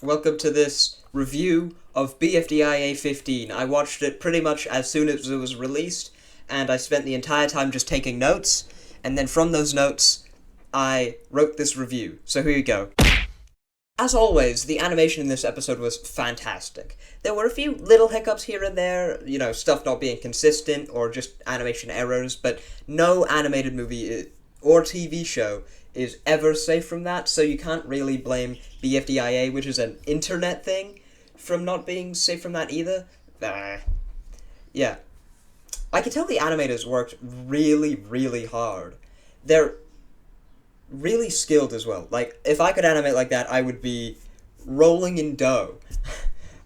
Welcome to this review of BFDIA 15. I watched it pretty much as soon as it was released, and I spent the entire time just taking notes, and then from those notes, I wrote this review. So here you go. As always, the animation in this episode was fantastic. There were a few little hiccups here and there, stuff not being consistent or just animation errors, but no animated movie or TV show is ever safe from that, so you can't really blame BFDIA, which is an internet thing, from not being safe from that either. Yeah. I could tell the animators worked really, really hard. They're really skilled as well. Like, if I could animate like that, I would be rolling in dough.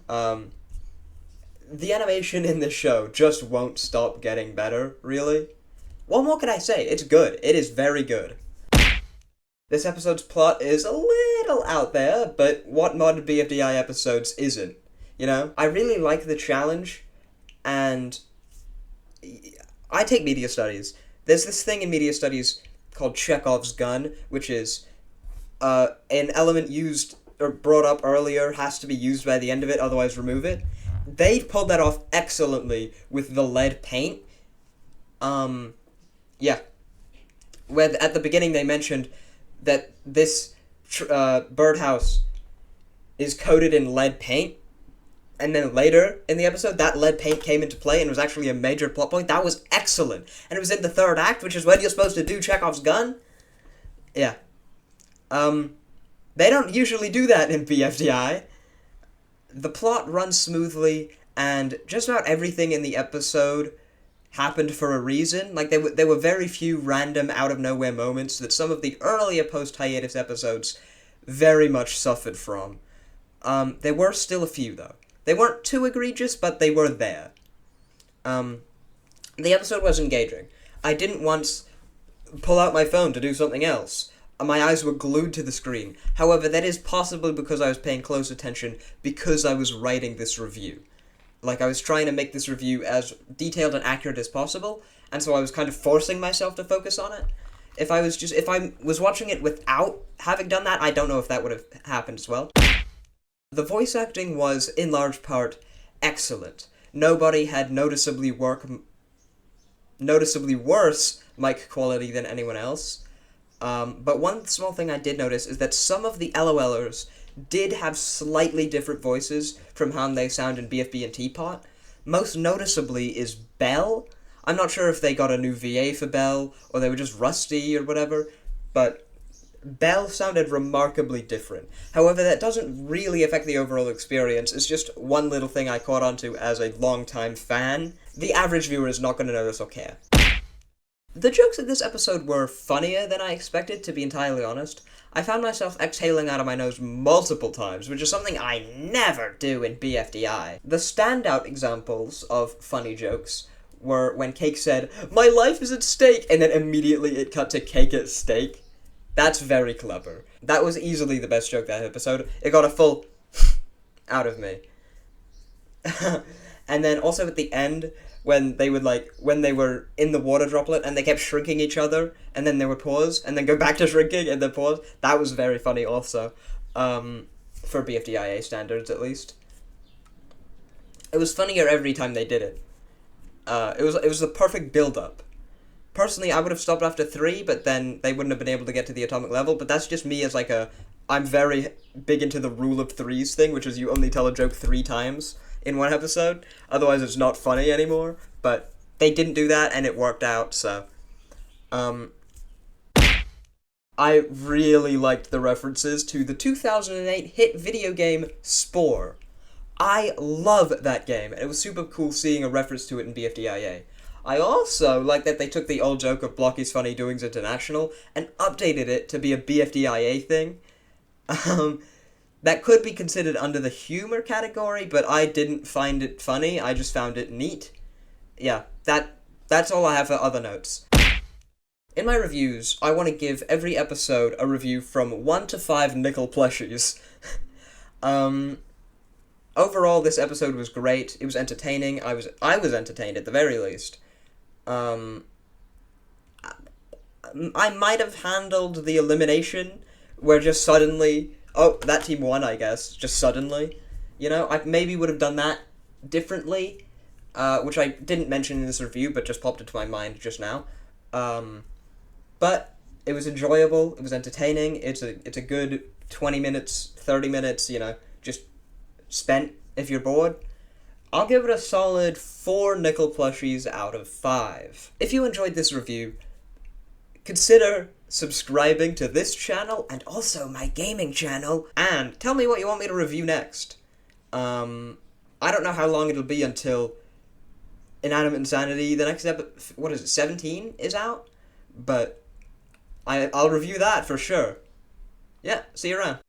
The animation in this show just won't stop getting better, really. What more can I say? It's good. It is very good. This episode's plot is a little out there, but what modern BFDI episodes isn't? I really like the challenge, and I take media studies. There's this thing in media studies called Chekhov's gun, which is an element used or brought up earlier has to be used by the end of it, otherwise remove it. They pulled that off excellently with the lead paint. Yeah. Where at the beginning they mentioned that this birdhouse is coated in lead paint, and then later in the episode, that lead paint came into play and was actually a major plot point. That was excellent. And it was in the third act, which is when you're supposed to do Chekhov's gun. Yeah. They don't usually do that in BFDI. The plot runs smoothly, and just about everything in the episode happened for a reason. Like, there were very few random, out-of-nowhere moments that some of the earlier post-hiatus episodes very much suffered from. There were still a few, though. They weren't too egregious, but they were there. The episode was engaging. I didn't once pull out my phone to do something else. My eyes were glued to the screen. However, that is possibly because I was paying close attention because I was writing this review. Like, I was trying to make this review as detailed and accurate as possible, and so I was kind of forcing myself to focus on it. If I was watching it without having done that, I don't know if that would have happened as well. The voice acting was, in large part, excellent. Nobody had noticeably worse mic quality than anyone else. But one small thing I did notice is that some of the LOLers did have slightly different voices from how they sound in BFB and TPOT. Most noticeably is Belle. I'm not sure if they got a new VA for Belle, or they were just rusty or whatever, but Belle sounded remarkably different. However, that doesn't really affect the overall experience. It's just one little thing I caught onto as a longtime fan. The average viewer is not going to notice or care. The jokes in this episode were funnier than I expected, to be entirely honest. I found myself exhaling out of my nose multiple times, which is something I never do in BFDI. The standout examples of funny jokes were when Cake said, "My life is at stake," and then immediately it cut to Cake at stake. That's very clever. That was easily the best joke that episode. It got a full out of me. And then also at the end, when they were in the water droplet and they kept shrinking each other, and then they would pause, and then go back to shrinking, and then pause. That was very funny also, for BFDIA standards at least. It was funnier every time they did it. It was the perfect build-up. Personally, I would have stopped after 3, but then they wouldn't have been able to get to the atomic level, but that's just me as I'm very big into the rule of threes thing, which is you only tell a joke 3 times in one episode, otherwise it's not funny anymore, but they didn't do that, and it worked out, so. I really liked the references to the 2008 hit video game Spore. I love that game, and it was super cool seeing a reference to it in BFDIA. I also like that they took the old joke of Blocky's Funny Doings International and updated it to be a BFDIA thing. That could be considered under the humor category, but I didn't find it funny, I just found it neat. Yeah, that's all I have for other notes. In my reviews, I want to give every episode a review from 1 to 5 nickel plushies. Overall, this episode was great. It was entertaining. I was entertained at the very least. I might have handled the elimination, where just suddenly oh, that team won, I guess, just suddenly. You know, I maybe would have done that differently, which I didn't mention in this review, but just popped into my mind just now. But it was enjoyable. It was entertaining. It's a good 20 minutes, 30 minutes. You know, just spent if you're bored. I'll give it a solid 4 nickel plushies out of 5. If you enjoyed this review, consider subscribing to this channel and also my gaming channel, and tell me what you want me to review next. I don't know how long it'll be until Inanimate Insanity, the next episode, what is it, 17 is out? But I'll review that for sure. Yeah, see you around.